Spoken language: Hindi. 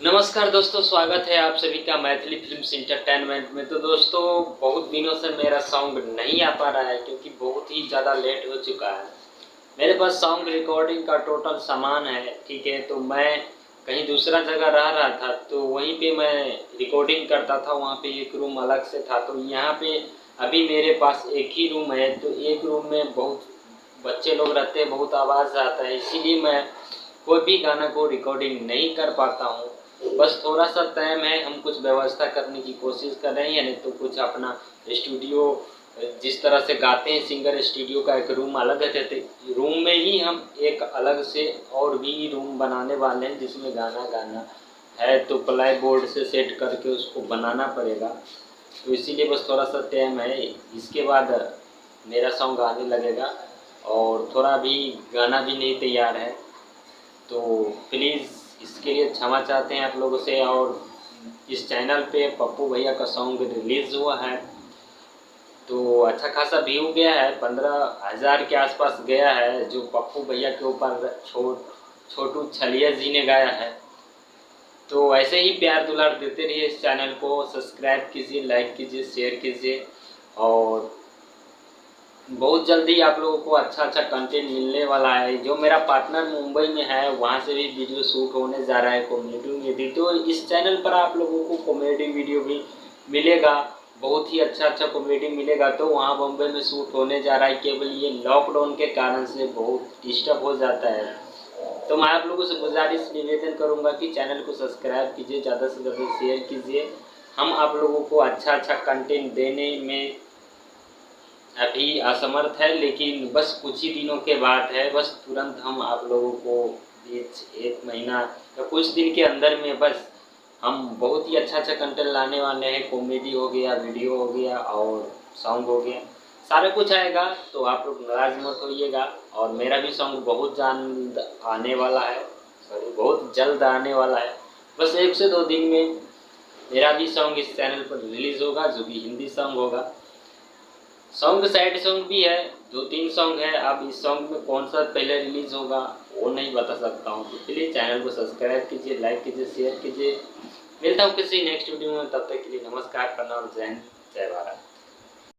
नमस्कार दोस्तों, स्वागत है आप सभी का मैथिली फिल्म्स इंटरटेनमेंट में। तो दोस्तों, बहुत दिनों से मेरा सॉन्ग नहीं आ पा रहा है क्योंकि बहुत ही ज़्यादा लेट हो चुका है। मेरे पास सॉन्ग रिकॉर्डिंग का टोटल सामान है, ठीक है। तो मैं कहीं दूसरा जगह रह रहा था, तो वहीं पे मैं रिकॉर्डिंग करता था। वहाँ पे एक रूम अलग से था, तो यहाँ पे अभी मेरे पास एक ही रूम है। तो एक रूम में बहुत बच्चे लोग रहते हैं, बहुत आवाज़ आता है, इसीलिए मैं कोई भी गाना को रिकॉर्डिंग नहीं कर पाता हूँ। बस थोड़ा सा टाइम है, हम कुछ व्यवस्था करने की कोशिश कर रहे हैं, नहीं तो कुछ अपना स्टूडियो जिस तरह से गाते हैं सिंगर, स्टूडियो का एक रूम अलग है। तो रूम में ही हम एक अलग से और भी रूम बनाने वाले हैं जिसमें गाना गाना है। तो प्लाई बोर्ड से सेट करके उसको बनाना पड़ेगा। तो इसीलिए बस थोड़ा सा टाइम है, इसके बाद मेरा सॉन्ग आने लगेगा। और थोड़ा भी गाना भी नहीं तैयार है, तो प्लीज़ इसके लिए क्षमा चाहते हैं आप लोगों से। और इस चैनल पे पप्पू भैया का सॉन्ग रिलीज़ हुआ है, तो अच्छा खासा व्यू गया है, 15,000 के आसपास गया है, जो पप्पू भैया के ऊपर छोटू छलिया जी ने गाया है। तो ऐसे ही प्यार दुलार देते रहिए। इस चैनल को सब्सक्राइब कीजिए, लाइक कीजिए, शेयर कीजिए। और बहुत जल्दी आप लोगों को अच्छा अच्छा कंटेंट मिलने वाला है। जो मेरा पार्टनर मुंबई में है, वहाँ से भी वीडियो शूट होने जा रहा है कॉमेडी में भी। तो इस चैनल पर आप लोगों को कॉमेडी वीडियो भी मिलेगा, बहुत ही अच्छा अच्छा कॉमेडी मिलेगा। तो वहाँ बम्बई में शूट होने जा रहा है, केवल ये लॉकडाउन के कारण से बहुत डिस्टर्ब हो जाता है। तो मैं आप लोगों से गुजारिश निवेदन करूँगा कि चैनल को सब्सक्राइब कीजिए, ज़्यादा से ज़्यादा शेयर कीजिए। हम आप लोगों को अच्छा अच्छा कंटेंट देने में अभी असमर्थ है, लेकिन बस कुछ ही दिनों के बाद है। बस तुरंत हम आप लोगों को बीच एक महीना या कुछ दिन के अंदर में बस हम बहुत ही अच्छा अच्छा कंटेंट लाने वाले हैं। कॉमेडी हो गया, वीडियो हो गया और सॉन्ग हो गया, सारा कुछ आएगा। तो आप लोग नाराज़ मत होइएगा। और मेरा भी सॉन्ग बहुत जल्द आने वाला है, बहुत जल्द आने वाला है। बस 1 से 2 दिन में मेरा भी सॉन्ग इस चैनल पर रिलीज़ होगा, जो भी हिंदी सॉन्ग होगा। सॉन्ग सैड सॉन्ग भी है, 2-3 सॉन्ग है। अब इस सॉन्ग में कौन सा पहले रिलीज़ होगा वो नहीं बता सकता हूँ। तो प्लीज़ चैनल को सब्सक्राइब कीजिए, लाइक कीजिए, शेयर कीजिए। मिलता हूँ किसी नेक्स्ट वीडियो में, तब तक के लिए नमस्कार, प्रणाम, जय हिंद, जय भारत।